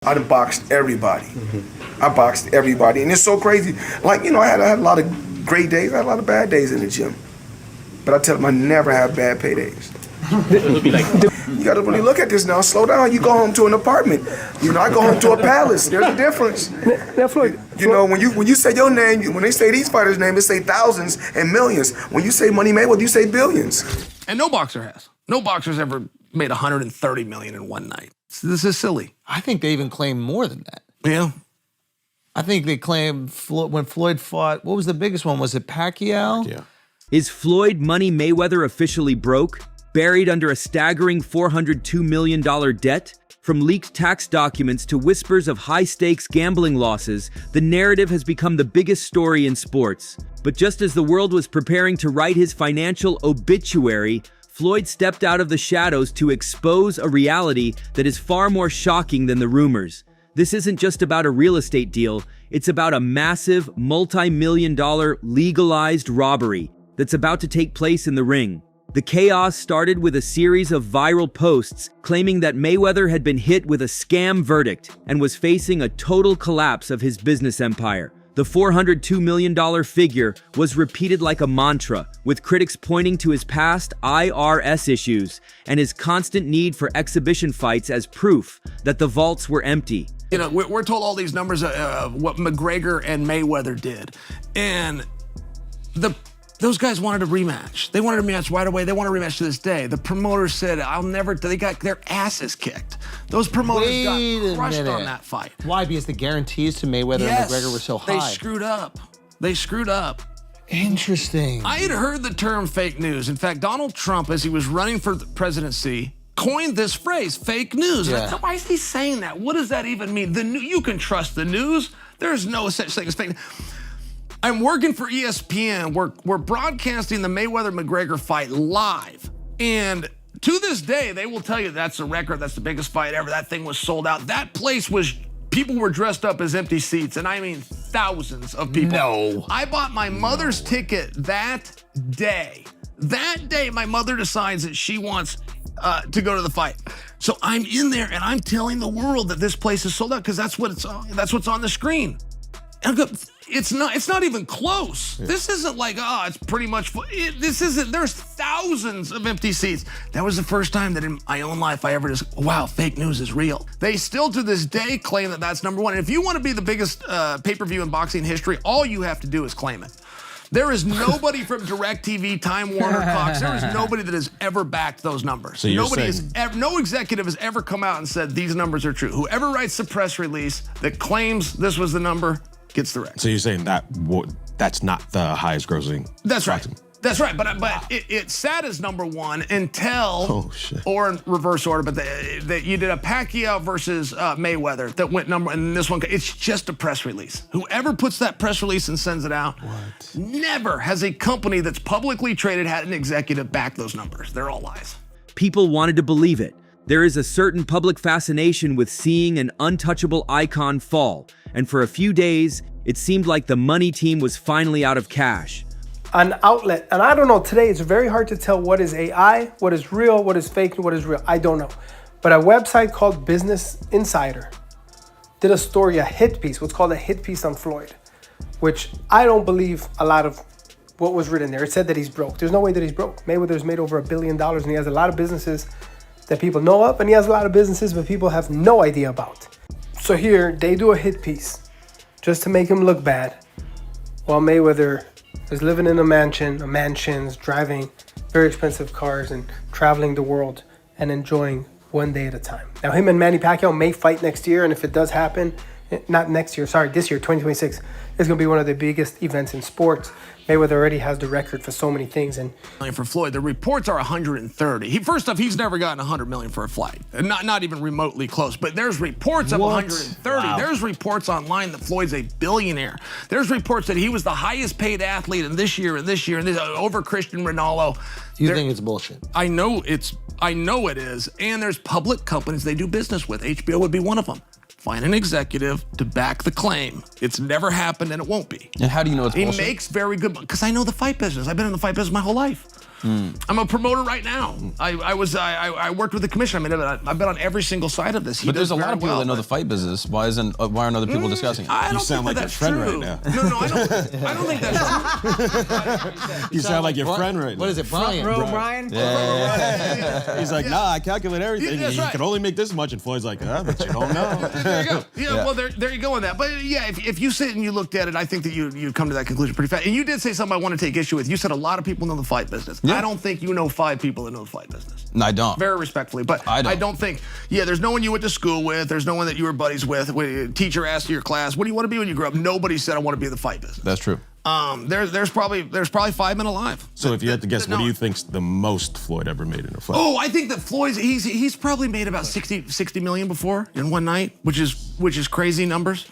I done boxed everybody. I boxed everybody, and it's so crazy. Like, I had a lot of great days, I had a lot of bad days in the gym. But I tell them I never have bad paydays. You gotta really look at this now. Slow down. You go home to an apartment. I go home to a palace. There's a difference. Now, Floyd, when you say your name, when they say these fighters' names, they say thousands and millions. When you say Money Mayweather, you say billions. And no boxer has. No boxer's ever made $130 million in one night. This is silly. I think they even claim more than that. Yeah. I think they claim when Floyd fought, what was the biggest one? Was it Pacquiao? Yeah. Is Floyd Money Mayweather officially broke? Buried under a staggering $402 million debt? From leaked tax documents to whispers of high-stakes gambling losses, the narrative has become the biggest story in sports. But just as the world was preparing to write his financial obituary, Floyd stepped out of the shadows to expose a reality that is far more shocking than the rumors. This isn't just about a real estate deal, it's about a massive, multi-million-dollar legalized robbery that's about to take place in the ring. The chaos started with a series of viral posts claiming that Mayweather had been hit with a scam verdict and was facing a total collapse of his business empire. The $402 million figure was repeated like a mantra, with critics pointing to his past IRS issues and his constant need for exhibition fights as proof that the vaults were empty. We're told all these numbers of what McGregor and Mayweather did. And those guys wanted a rematch. They wanted a rematch right away. They want a rematch to this day. The promoters said, they got their asses kicked. Those promoters got crushed on that fight. Why? Because the guarantees to Mayweather and McGregor were so high. They screwed up. Interesting. I had heard the term fake news. In fact, Donald Trump, as he was running for the presidency, coined this phrase, fake news. Yeah. And I thought, why is he saying that? What does that even mean? You can trust the news. There's no such thing as fake. I'm working for ESPN. We're broadcasting the Mayweather-McGregor fight live. And to this day, they will tell you that's a record. That's the biggest fight ever. That thing was sold out. That place people were dressed up as empty seats. And I mean thousands of people. No. I bought my mother's ticket that day. That day, my mother decides that she wants to go to the fight. So I'm in there and I'm telling the world that this place is sold out because that's what's on the screen. And it's not even close. Yeah. This isn't like, it's pretty much, there's thousands of empty seats. That was the first time that in my own life I ever just, wow, fake news is real. They still to this day claim that that's number one. And if you want to be the biggest pay-per-view in boxing history, all you have to do is claim it. There is nobody from DirecTV, Time Warner, Cox, there is nobody that has ever backed those numbers. So no executive has ever come out and said these numbers are true. Whoever writes the press release that claims this was the number gets the wreck. So you're saying that's not the highest grossing? That's right. That's right. But it sat as number one until, or in reverse order, but that you did a Pacquiao versus Mayweather that went number, and this one, it's just a press release. Whoever puts that press release and sends it out, never has a company that's publicly traded had an executive back those numbers. They're all lies. People wanted to believe it. There is a certain public fascination with seeing an untouchable icon fall, and for a few days, it seemed like the money team was finally out of cash. an outlet, and I don't know, today it's very hard to tell what is AI, what is real, what is fake, and what is real. I don't know. But a website called Business Insider did a story, a hit piece, what's called a hit piece on Floyd, which I don't believe a lot of what was written there. It said that he's broke. There's no way that he's broke. Mayweather's made over $1 billion, and he has a lot of businesses that people know of, and he has a lot of businesses but people have no idea about. So here, they do a hit piece just to make him look bad, while Mayweather is living in mansions, driving very expensive cars, and traveling the world and enjoying one day at a time. Now, him and Manny Pacquiao may fight next year, and if it does happen, not next year, sorry, this year, 2026, it's going to be one of the biggest events in sports. Mayweather already has the record for so many things. And for Floyd, the reports are 130. First off, he's never gotten 100 million for a fight, not even remotely close. But there's reports of 130. Wow. There's reports online that Floyd's a billionaire. There's reports that he was the highest paid athlete in this year and this year and this over Cristiano Ronaldo. You think it's bullshit? I know it is. And there's public companies they do business with. HBO would be one of them. Find an executive to back the claim. It's never happened and it won't be. And how do you know it's bullshit? He makes very good, because I know the fight business. I've been in the fight business my whole life. I'm a promoter right now. I worked with the commission. I mean, I've been on every single side of this. But there's a lot of people that know the fight business. Why aren't other people discussing it? I don't sound think like that's your friend true. right now. No, I don't think that's true. You sound like your friend right now. What is it, Brian? Brian? He's like, nah, I calculate everything. Yeah, that's He right. can only make this much. And Floyd's like, but you don't know. There you go. Yeah, well, there you go on that. But yeah, if you sit and you looked at it, I think that you'd come to that conclusion pretty fast. And you did say something I want to take issue with. You said a lot of people know the fight business. Yeah. I don't think you know 5 people that know the fight business. No, I don't. Very respectfully, but I don't think. Yeah, there's no one you went to school with. There's no one that you were buddies with. When a teacher asked your class, "What do you want to be when you grow up?" Nobody said, "I want to be in the fight business." That's true. There's probably 5 men alive. So if you had to guess, what do you think's the most Floyd ever made in a fight? Oh, I think that Floyd's he's probably made about 60 million before in one night, which is crazy numbers.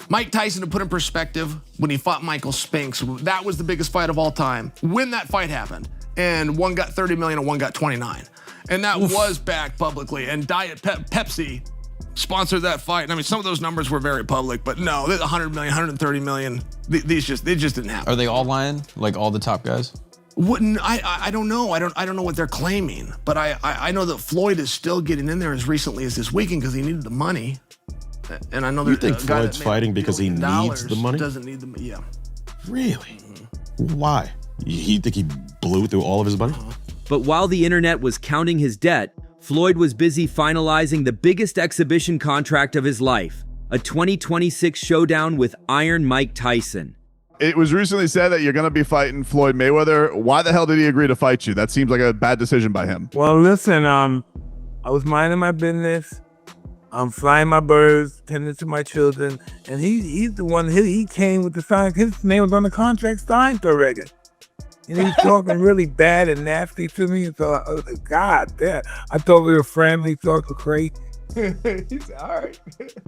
Mike Tyson, to put in perspective, when he fought Michael Spinks, that was the biggest fight of all time. When that fight happened, and one got 30 million and one got 29. And that was backed publicly. And Diet Pepsi sponsored that fight. And I mean, some of those numbers were very public, but no, 100 million, 130 million, they just didn't happen. Are they all lying? Like all the top guys? I don't know. I don't know what they're claiming, but I know that Floyd is still getting in there as recently as this weekend because he needed the money. And I know You think Floyd's fighting because he needs the money? Doesn't need the yeah. Really? Why? You think he blew through all of his money? But while the internet was counting his debt, Floyd was busy finalizing the biggest exhibition contract of his life, a 2026 showdown with Iron Mike Tyson. It was recently said that you're going to be fighting Floyd Mayweather. Why the hell did he agree to fight you? That seems like a bad decision by him. Well, listen, I was minding my business. I'm flying my birds, tending to my children, and he's the one, he came with the sign. His name was on the contract signed already. And he was talking really bad and nasty to me. So I was like, God damn. I thought we were friendly. He talked crazy. He's all right.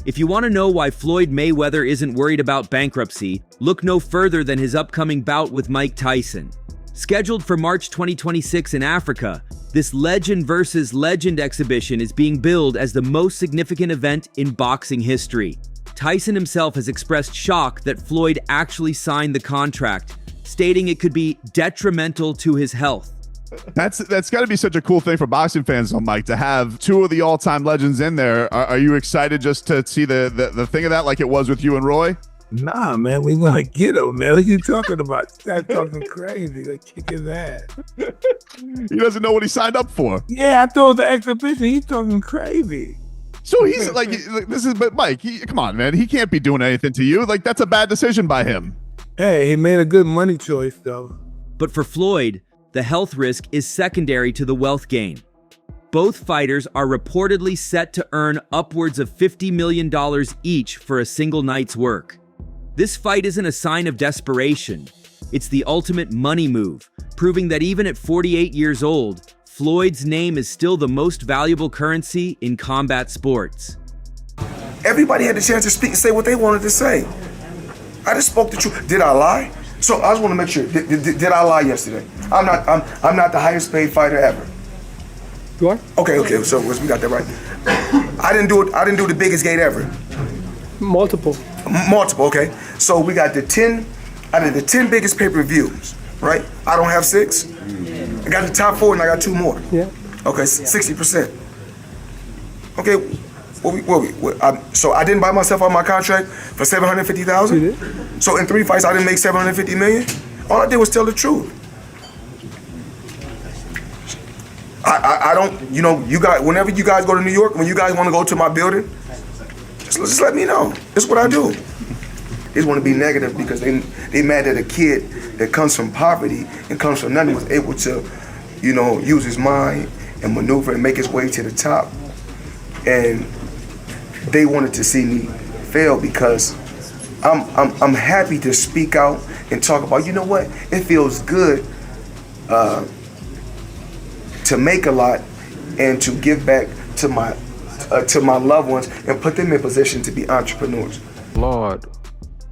If you want to know why Floyd Mayweather isn't worried about bankruptcy, look no further than his upcoming bout with Mike Tyson. Scheduled for March 2026 in Africa, this legend versus legend exhibition is being billed as the most significant event in boxing history. Tyson himself has expressed shock that Floyd actually signed the contract, stating it could be detrimental to his health. That's got to be such a cool thing for boxing fans, though, Mike, to have 2 of the all-time legends in there. Are you excited just to see the thing of that like it was with you and Roy? Nah, man, we want to get him, man. What you talking about? Start talking crazy. Like, kick his ass. He doesn't know what he signed up for. Yeah, I told the exhibition. He's talking crazy. So he's like, but Mike, come on, man. He can't be doing anything to you. Like, that's a bad decision by him. Hey, he made a good money choice, though. But for Floyd, the health risk is secondary to the wealth gain. Both fighters are reportedly set to earn upwards of $50 million each for a single night's work. This fight isn't a sign of desperation. It's the ultimate money move, proving that even at 48 years old, Floyd's name is still the most valuable currency in combat sports. Everybody had the chance to speak and say what they wanted to say. I just spoke the truth. Did I lie? So I just want to make sure. Did I lie yesterday? I'm not the highest paid fighter ever. You are? Okay. So we got that right. I didn't do it. I didn't do the biggest gate ever. Multiple. Okay. So we got the 10 out of the 10 biggest pay-per-views, right? I don't have 6. I got the top 4 and I got 2 more. Yeah. Okay, 60%. Okay. So I didn't buy myself on my contract for $750,000. You did? So in 3 fights I didn't make $750 million. All I did was tell the truth. I don't, you guys. Whenever you guys go to New York, when you guys want to go to my building, just let me know. This is what I do. They just want to be negative because they mad at a kid that comes from poverty and comes from nothing, was able to, use his mind and maneuver and make his way to the top. And they wanted to see me fail because I'm happy to speak out and talk about, what? It feels good to make a lot and to give back to my loved ones and put them in position to be entrepreneurs. Lord,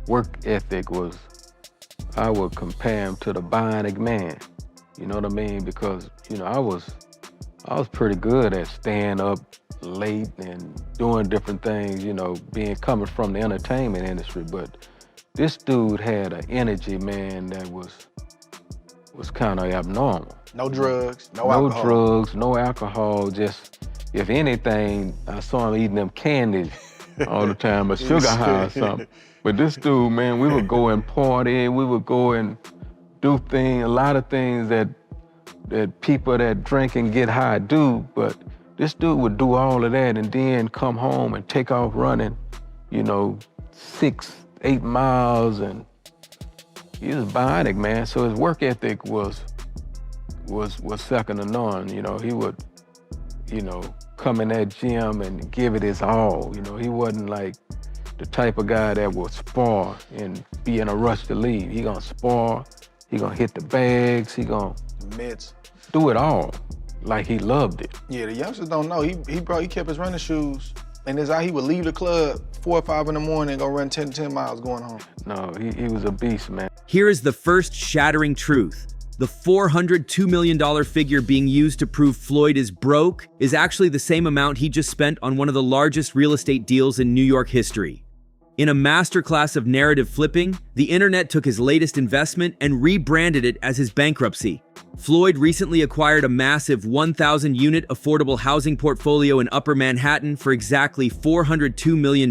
work ethic was, I would compare him to the Bionic Man. You know what I mean? Because, I was pretty good at staying up late and doing different things, coming from the entertainment industry. But this dude had an energy, man, that was was kind of abnormal. No drugs, no No alcohol. drugs, no alcohol, just, if anything, I saw him eating them candies all the time, a sugar high or something. But this dude, man, we would go and party, we would go and do things, a lot of things that people that drink and get high do, but this dude would do all of that and then come home and take off running, 6-8 miles, and he was bionic, man. So his work ethic was second to none. He would, come in that gym and give it his all. He wasn't like the type of guy that would spar and be in a rush to leave. He gonna spar, he gonna hit the bags, he gonna Mitts. do it all like he loved it. Yeah, the youngsters don't know. He kept his running shoes, and that's how he would leave the club 4 or 5 in the morning and go run 10 miles going home. No, he was a beast, man. Here is the first shattering truth. The $402 million figure being used to prove Floyd is broke is actually the same amount he just spent on one of the largest real estate deals in New York history. In a masterclass of narrative flipping, the internet took his latest investment and rebranded it as his bankruptcy. Floyd recently acquired a massive 1,000-unit affordable housing portfolio in Upper Manhattan for exactly $402 million.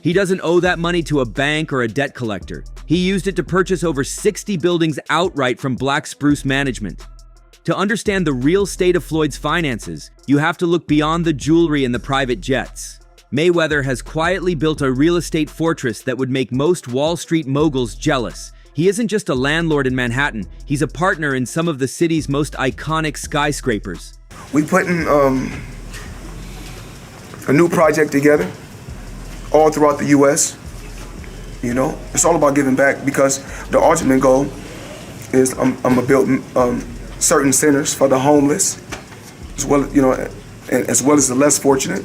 He doesn't owe that money to a bank or a debt collector. He used it to purchase over 60 buildings outright from Black Spruce Management. To understand the real state of Floyd's finances, you have to look beyond the jewelry and the private jets. Mayweather has quietly built a real estate fortress that would make most Wall Street moguls jealous. He isn't just a landlord in Manhattan, he's a partner in some of the city's most iconic skyscrapers. We putting a new project together all throughout the U.S. It's all about giving back, because the ultimate goal is I'm gonna build certain centers for the homeless, as well, and as well as the less fortunate,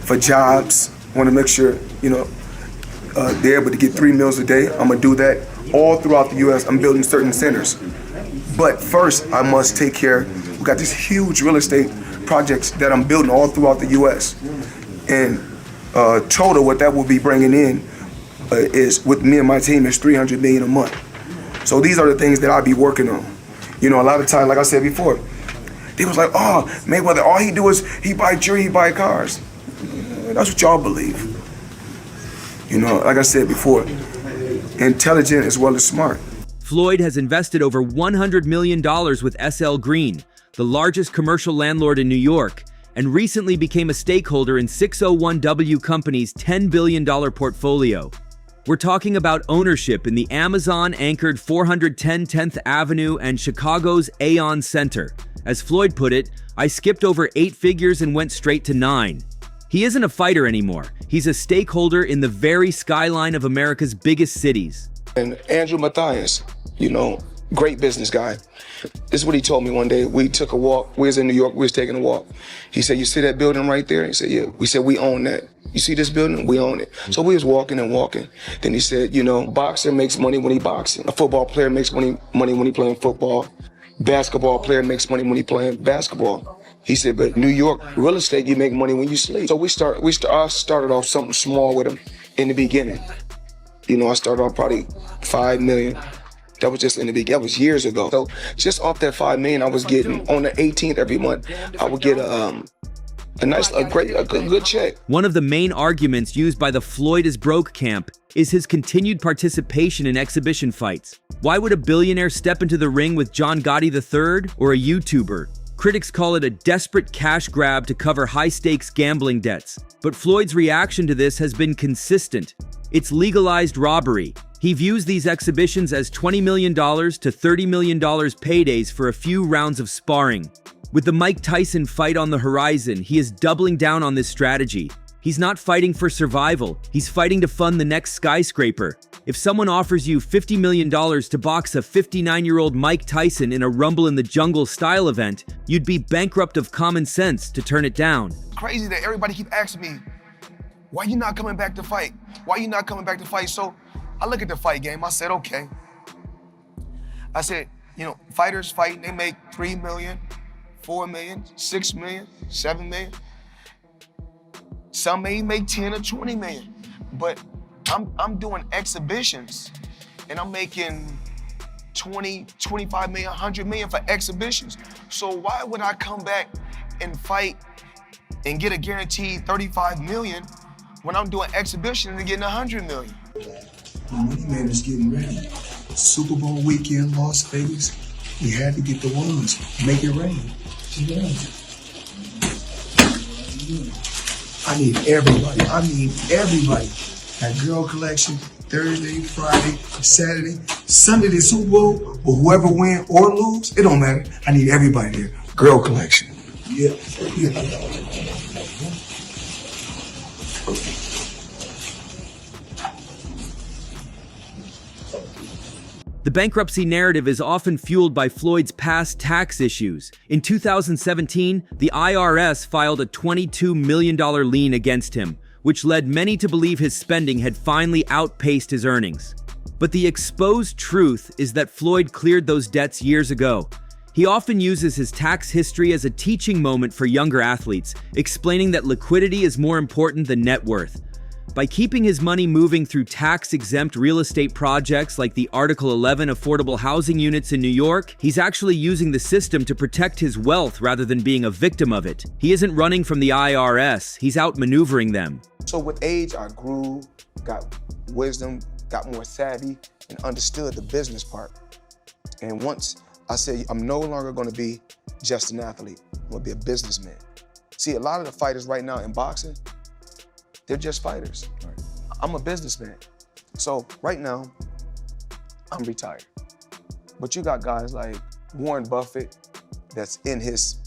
for jobs. I want to make sure they're able to get 3 meals a day. I'm gonna do that all throughout the U.S. I'm building certain centers, but first I must take care. We got these huge real estate projects that I'm building all throughout the U.S. and total what that will be bringing in is, with me and my team, is $300 million a month. So these are the things that I'll be working on. A lot of times, like I said before, they was like, oh, Mayweather, all he do is he buy jewelry, he buy cars. That's what y'all believe. Like I said before, intelligent as well as smart. Floyd has invested over $100 million with SL Green, the largest commercial landlord in New York, and recently became a stakeholder in 601W Company's $10 billion portfolio. We're talking about ownership in the Amazon-anchored 410 10th Avenue and Chicago's Aon Center. As Floyd put it, I skipped over 8 figures and went straight to 9. He isn't a fighter anymore. He's a stakeholder in the very skyline of America's biggest cities. And Andrew Mathias, great business guy. This is what he told me one day. We took a walk. We was in New York. We was taking a walk. He said, you see that building right there? He said, yeah. We said, we own that. You see this building? We own it. So we was walking and walking. Then he said, boxer makes money when he boxing. A football player makes money when he playing football. Basketball player makes money when he playing basketball. He said, but New York real estate, you make money when you sleep. So I started off something small with him in the beginning. I started off probably 5 million. That was just in the beginning. That was years ago. So just off that 5 million I was getting on the 18th every month, I would get a good check. One of the main arguments used by the Floyd is broke camp is his continued participation in exhibition fights. Why would a billionaire step into the ring with John Gotti III or a YouTuber? Critics call it a desperate cash grab to cover high-stakes gambling debts. But Floyd's reaction to this has been consistent. It's legalized robbery. He views these exhibitions as $20 million to $30 million paydays for a few rounds of sparring. With the Mike Tyson fight on the horizon, he is doubling down on this strategy. He's not fighting for survival, he's fighting to fund the next skyscraper. If someone offers you $50 million to box a 59-year-old Mike Tyson in a Rumble in the Jungle style event, you'd be bankrupt of common sense to turn it down. Crazy that everybody keep asking me, why you not coming back to fight? Why you not coming back to fight? So I look at the fight game, I said, okay. I said, fighters fighting, they make 3 million, 4 million, 6 million, 7 million. Some may make 10 or 20 million, but I'm doing exhibitions and I'm making 20, 25 million, 100 million for exhibitions. So why would I come back and fight and get a guaranteed 35 million when I'm doing exhibitions and getting 100 million? Money Man is getting ready. Super Bowl weekend, Las Vegas. We had to get the ones. Make it rain. Yeah. I need everybody. I need everybody. That girl collection, Thursday, Friday, Saturday, Sunday, the Super Bowl, or whoever win or lose, it don't matter. I need everybody there. Girl collection. Yeah. The bankruptcy narrative is often fueled by Floyd's past tax issues. In 2017, the IRS filed a $22 million lien against him, which led many to believe his spending had finally outpaced his earnings. But the exposed truth is that Floyd cleared those debts years ago. He often uses his tax history as a teaching moment for younger athletes, explaining that liquidity is more important than net worth. By keeping his money moving through tax-exempt real estate projects like the Article 11 affordable housing units in New York, he's actually using the system to protect his wealth rather than being a victim of it. He isn't running from the IRS, he's outmaneuvering them. So with age, I grew, got wisdom, got more savvy, and understood the business part. And once I said, I'm no longer gonna be just an athlete, I'm gonna be a businessman. See, a lot of the fighters right now in boxing, they're just fighters. I'm a businessman. So right now, I'm retired. But you got guys like Warren Buffett that's in his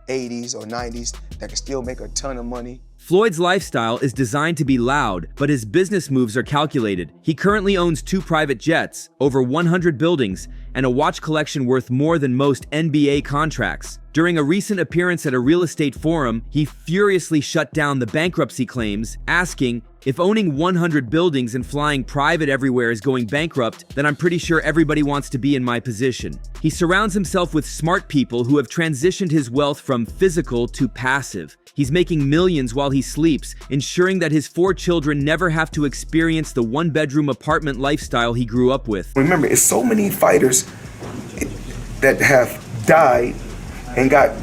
80s or 90s that can still make a ton of money. Floyd's lifestyle is designed to be loud, but his business moves are calculated. He currently owns 2 private jets, over 100 buildings, and a watch collection worth more than most NBA contracts. During a recent appearance at a real estate forum, he furiously shut down the bankruptcy claims, asking, "If owning 100 buildings and flying private everywhere is going bankrupt, then I'm pretty sure everybody wants to be in my position." He surrounds himself with smart people who have transitioned his wealth from physical to passive. He's making millions while he sleeps, ensuring that his 4 children never have to experience the 1-bedroom apartment lifestyle he grew up with. Remember, it's so many fighters that have died and got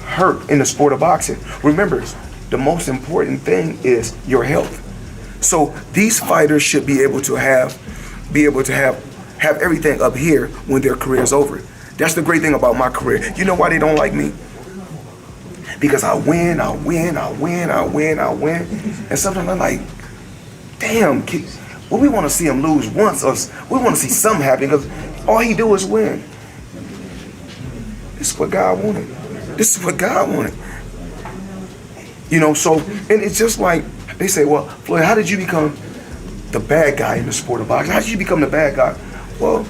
hurt in the sport of boxing. Remember, the most important thing is your health. So these fighters should be able to have everything up here when their career's over. That's the great thing about my career. You know why they don't like me? Because I win. And sometimes I'm like, damn, well, we want to see him lose once, or we want to see something happen, because all he do is win. This is what God wanted. This is what God wanted. You know, so, and it's just like, they say, well, Floyd, how did you become the bad guy in the sport of boxing? How did you become the bad guy? Well,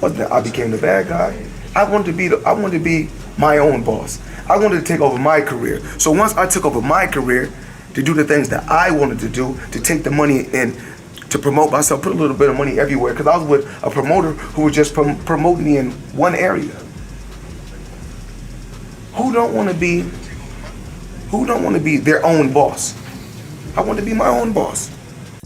I became the bad guy. I wanted to be my own boss. I wanted to take over my career. So once I took over my career to do the things that I wanted to do, to take the money and to promote myself, put a little bit of money everywhere, because I was with a promoter who was just promoting me in one area. Who don't want to be their own boss? I want to be my own boss.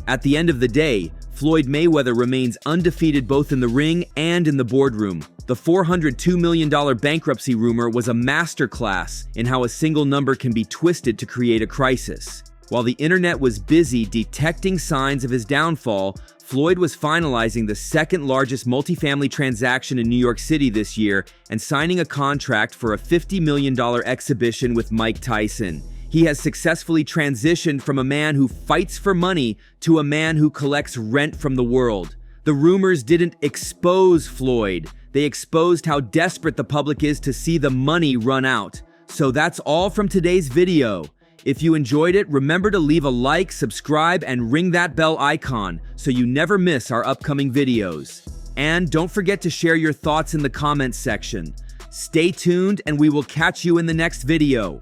At the end of the day, Floyd Mayweather remains undefeated both in the ring and in the boardroom. The $402 million bankruptcy rumor was a masterclass in how a single number can be twisted to create a crisis. While the internet was busy detecting signs of his downfall, Floyd was finalizing the second largest multifamily transaction in New York City this year and signing a contract for a $50 million exhibition with Mike Tyson. He has successfully transitioned from a man who fights for money to a man who collects rent from the world. The rumors didn't expose Floyd. They exposed how desperate the public is to see the money run out. So that's all from today's video. If you enjoyed it, remember to leave a like, subscribe, and ring that bell icon so you never miss our upcoming videos. And don't forget to share your thoughts in the comments section. Stay tuned and we will catch you in the next video.